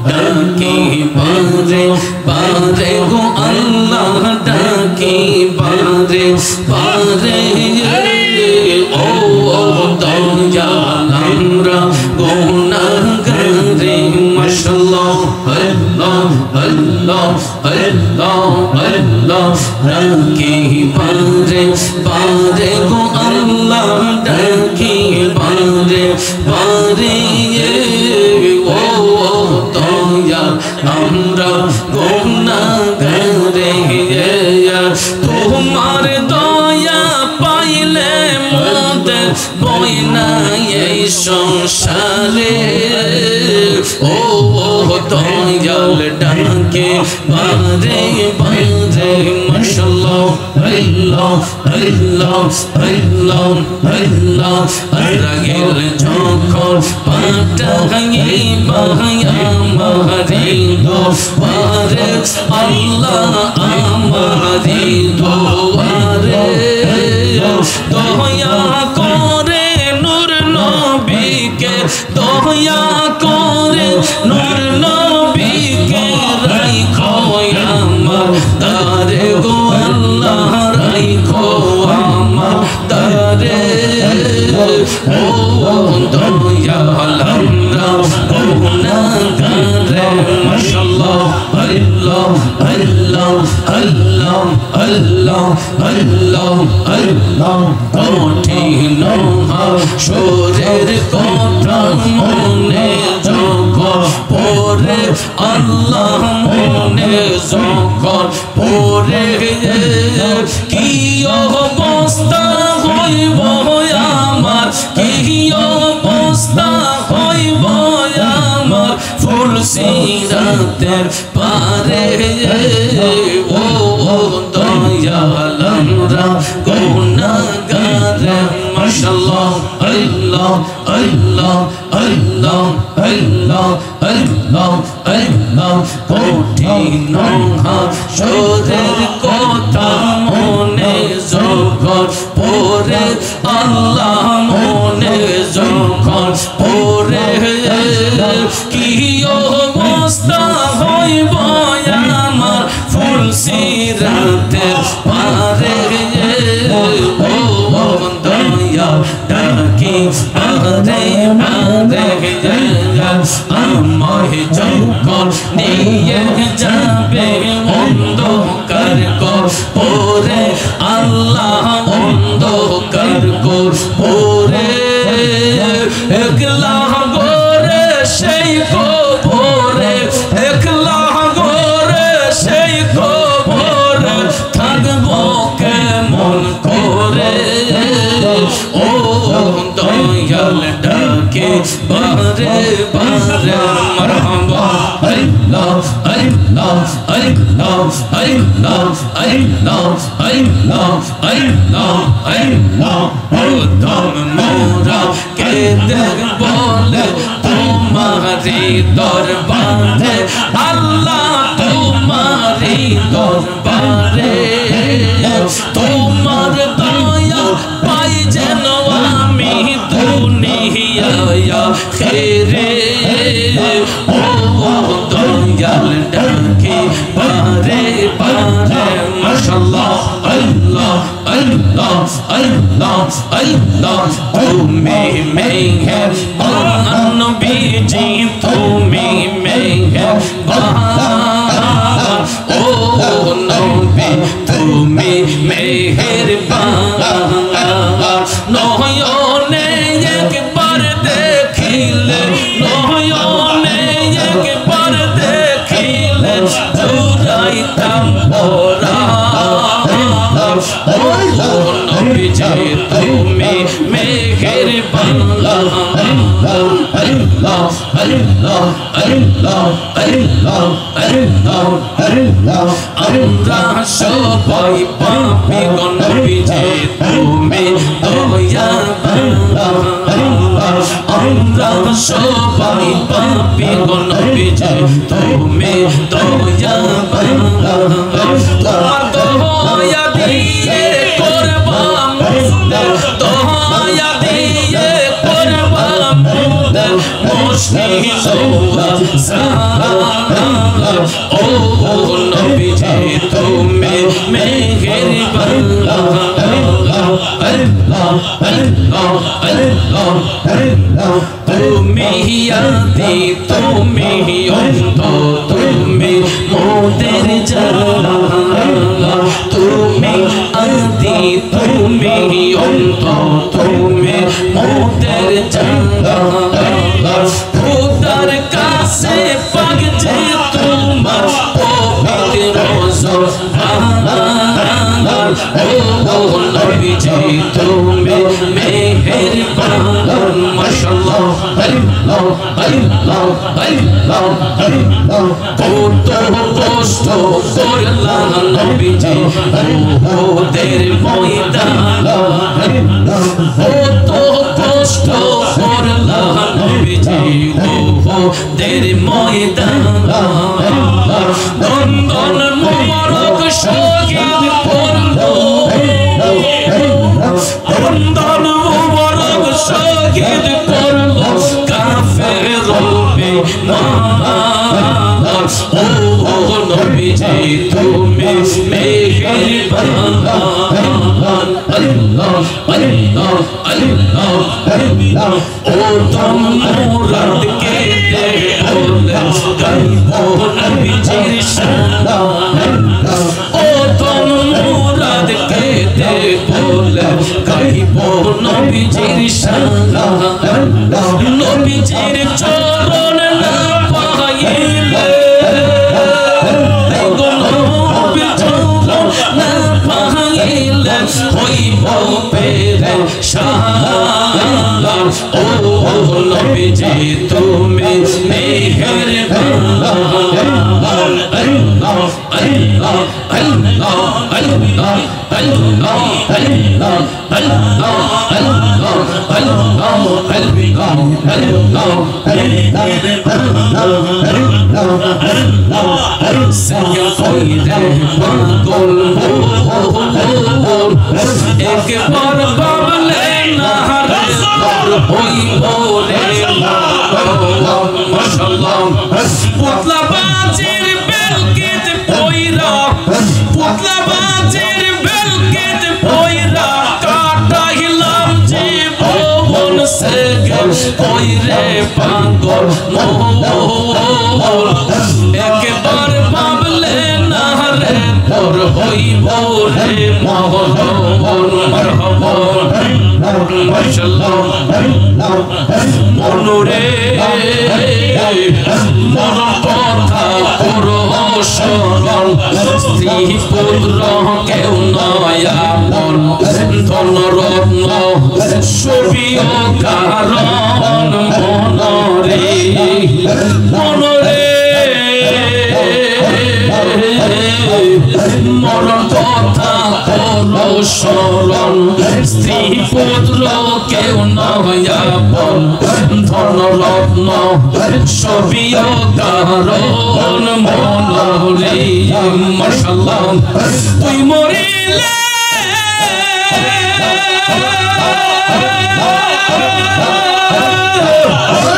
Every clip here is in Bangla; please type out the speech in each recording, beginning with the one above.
ডাকি বারে বারে গো আল্লাহ ডাকি বারে বারে ও দয়াল আমরা গুনাহগারে মাশাআল্লাহ আল্লাহ আল্লাহ আল্লাহ আল্লাহ ডাকি বারে বারে গো আল্লাহ ডাকি বারে বারে ও দয়াল আমরা গুনাহগারে তোমার দয়া পাইলে মোদের বই না এই সংসারে ও দয়াল ডাকে বারে বারে মাশাআল্লাহ আল্লাহ আল্লাহ আল্লাহ আল্লাহ রাগেল যখন পাঠাইবা আমারি দোয়ারে আল্লাহ আমারি দোয়ারে দয়া করে নূর নবীকে দয়া করে নূর নবীকে রাখো আমার দারে গো আল্লাহ রাখো আমার দারে ও দয়াল আমরা গুনাহগারে মাশাআল্লাহ আল্লাহ আল্লাহ আল্লাহ আল্লাহ আল্লাহ আল্লাহ কঠিন হাসরের কথা মনে যখন পড়ে আল্লাহ মনে যখন পড়ে কি অবস্থা হইব আমার কি অবস্থা হইব আমার ফুল সিরাতের পারে ও দয়াল আমরা গুনাহগারে মাশাআল্লাহ আল্লাহ আল্লাহ আল্লাহ আল্লাহ আল্লাহ আল্লাহ কঠিন হাসরের কথা মনে যখন পড়ে আল্লাহ মনে যখন পড়ে কি অবস্থা হইব আমার ফুল সিরাতের পারে ও দয়া ডাকি বারে বারে আমায় যখন নিয়ে যাবে অন্ধকার পরে আল্লাহ অন্ধকার পরে একলা গোরে সেই কবরে একলা গোরে সেই কবরে থাকবো কেমন করে ও দয়াল ডাকে বারে বারে মারহাবা আল্লাহ আল্লাহ আল্লাহ আল্লাহ আল্লাহ আল্লাহ আল্লাহ আল্লাহ ও দম মোরা কে দেখ বলে তোমারি দরবারে আল্লাহ তোমারি দরবারে তোমার দয়া পাই যেন আমি দুনিয়া খেরে ও দয়াল ডাকে বারে বারে মাশাআল্লাহ আল্লাহ আল্লাহ আল্লাহ আল্লাহ তুমি মেহেরবান নবীজি তুমি মেহেরবান ও নবী তুমি মেহেরবান নয়নে একবার দেখিলে নয়নে একবার দেখিলে জুড়াইতাম ওরা ও নবীজি তুমি মেহেরবান আমরা সবাই পাপী গো নবীজি তুমি দয়াবান আমরা সবাই পাপী গো নবীজি তুমি দয়াবান তোমার দয়া দিয়ে করবা দয়া দিয়ে করবা ও নবীজি তুমি মেহেরবান তুমি আদি তুমি অন্ত তুমি মোদের জানা তুমি আদি তুমি অন্ত তুমি মোদের জানা খোদার কাছে পাক যে তোমার পবিত্র জবান ও নবীজি তুমি মেহেরবান মাশাআল্লাহ কত কষ্ট করলাম নবীজি ওদের ময়দান কত কষ্ট করলাম নবীজি ওদের ময়দান দন্দন মোবারক শহীদ করলো দন্দন মোবারক শহীদ করলো কাফের বেঈমান ও নবীজি তুমি মেহেরবান ও তুম মুরাদ কে দে বলে গাইব নবীজির শান ও তুম মুরাদ কে দে বলে গাইব নবীজির শান নবীজির চরণ না পাইলে না পাইলে হইব পেরেশান ও নবীজি তুমি মেহেরবান একবার বাবলে না হইব রে মাশাআল্লাহ পুতলা বাজির বেলকিত পয়রা পুতলা বাজির বেলকিত পয়রা কাটাইলাম জীবন সে কইরে পাগল মোর একবার বাবলে না রে তোর হইব রে মোহন মারহাবা মাশাআল্লাহ মনরে মন কথা করো শরণ স্ত্রী পুত্র কেউ নয়া মন ধন রত্ন সবিও কারণ মনরে মনরে মরণ কথা করো শরণ স্ত্রী পুত্র কেউ নয়াপন ধন রত্ন সবিও কারণ মনরে মাশাআল্লাহ তুই মরিলে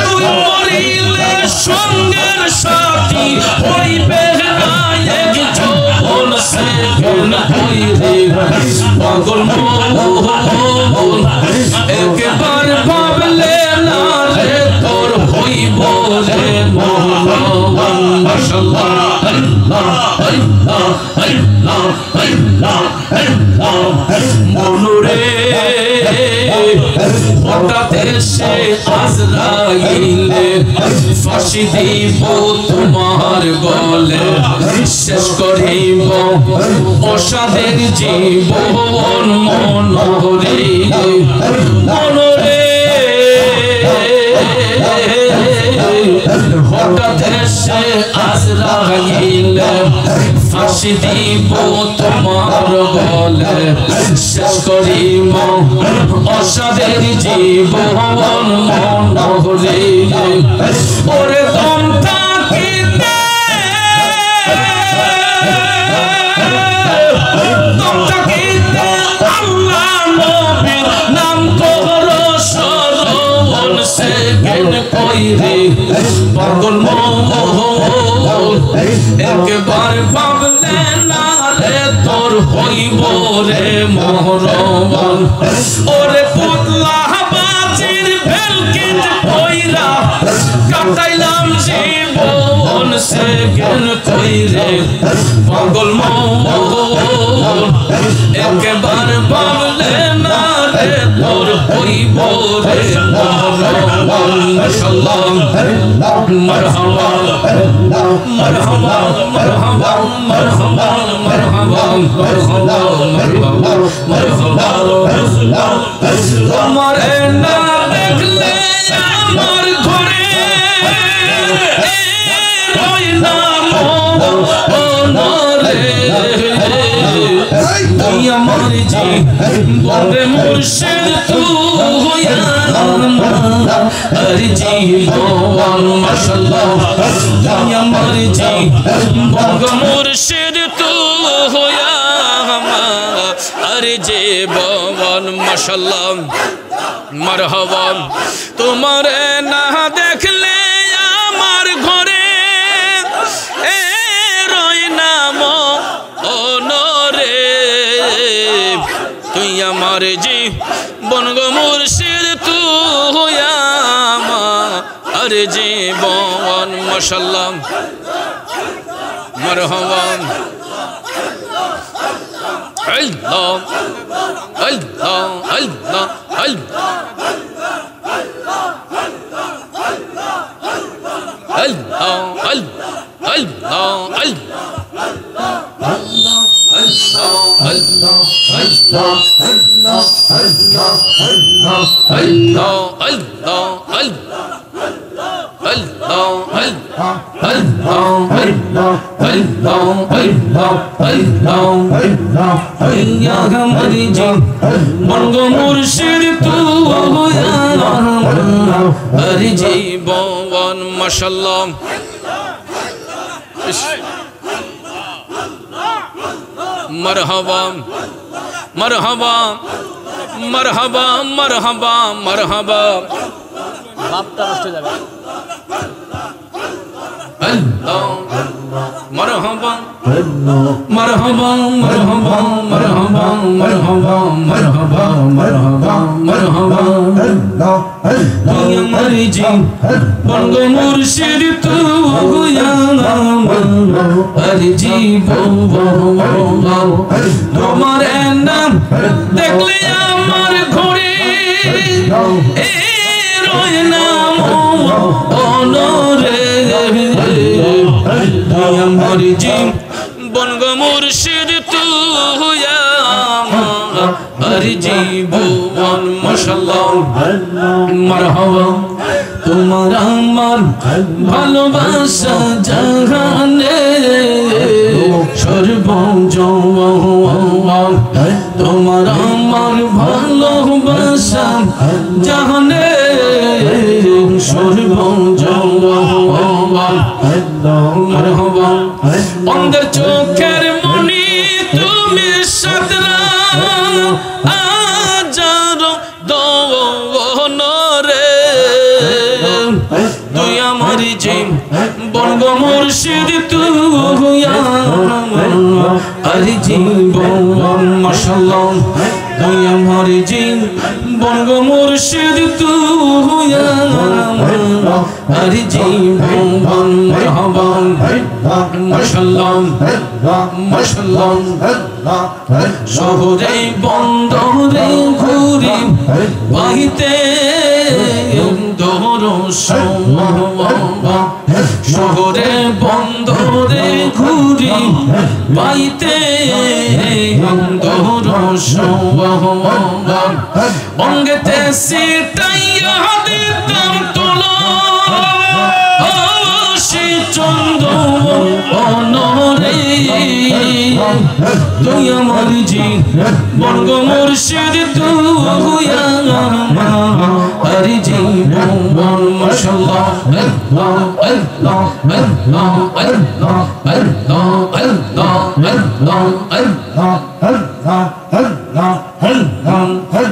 তুই মরিলে সঙ্গের সাথী হইবে পাগল মোহন একবার ভাবলে না রে তোর হইব রে মোহন মাশাআল্লাহ মনুরে হঠাৎ এসে আজরাইলে ফাঁসি দিব তোমার গলে শেষ করিব অসাধের জীবন মনরে মনরে হঠাৎ এসে আজরাইল ফাঁসি দিব তোমার গলে শেষ করিব অসাদের জীবন মনোহরে ওরে দম থাকিতে আল্লাহ নবীর নাম করো স্মরণ সেকেন্ড কইরে পাগল মোহন একবার ভাবলে না রে তোর হইব রে মোহরমন ওরে পুতলা বাজির ভেলকিত কইরা কাটাইলাম জীবন সেকেন্ড কইরে পাগল মোহন একবার ভাবলে না রে তোর হইব রে মোহরমন মাশাআল্লাহ মারহাবা মারহাবা মারহাবা মারহাবা মারহাবা মারহাবা মারহাবা তোমারে না দেখলে আমার ঘরে রই না মনরে তুই আমার জীবনে মুর্শিদ তুই আর জীবন মাশাআল্লাহ তুই আমার জীবন মুর্শিদ তুই আর জীবন মাশাআল্লাহ মারহাবা তোমারে না দেখলে আমার ঘরে রই না মনরে তুই আমার জীবন গো মুর্শিদ তুই আমার জীবন মাশাআল্লাহ মারহাবা আল্লাহ আল্লাহ আল্লাহ আল্লাহ মুর্শিদ তুই জীবন মাশাআল্লাহ মারহাবা মারহাবা মারহাবা মারহাবা মারহাবা বাপটা নষ্ট হয়ে যাবে আল্লাহ মারহাবা মারহাবা মারহাবা মারহাবা মারহাবা মারহাবা মারহাবা মারহাবা তুই আমার জীবন গো মুর্শিদ তুই আর জীবন তোমার নাম দেখলে আমার ঘরে রই না মনরে তুই আমার জীবন গো মুর্শিদ তুই আর জীবন মাশাআল্লাহ মারহাবা তোমার আমার ভালোবাসা জাহানে সর্বজমান তোমার আমার ভালোবাসা জাহানে সর্বজমান মারহাবা অন্ধের চোখের মনি তুমি সাদরা আজার দোনরে তুই আমার জীবন গো মুর্শিদ তুই আর জীবন মাশাআল্লাহ তুই আমার জীবন গো মুর্শিদ তুই আর জীবন মারহাবা মাশাআল্লাহ মাশাআল্লাহ শহরে বন্দরে ঘুরি বাহিতে শহরে বন্দরে ঘুরি পাইতে অঙ্গেতে সিটাইয়া দিতাম তোলো তুই আমার জীবন গো মুর্শিদ তুই আমার জীবন মাশাআল্লাহ আল্লাহ আল্লাহ আল্লাহ আল্লাহ আল্লাহ আল্লাহ আল্লাহ আল্লাহ আল্লাহ আল্লাহ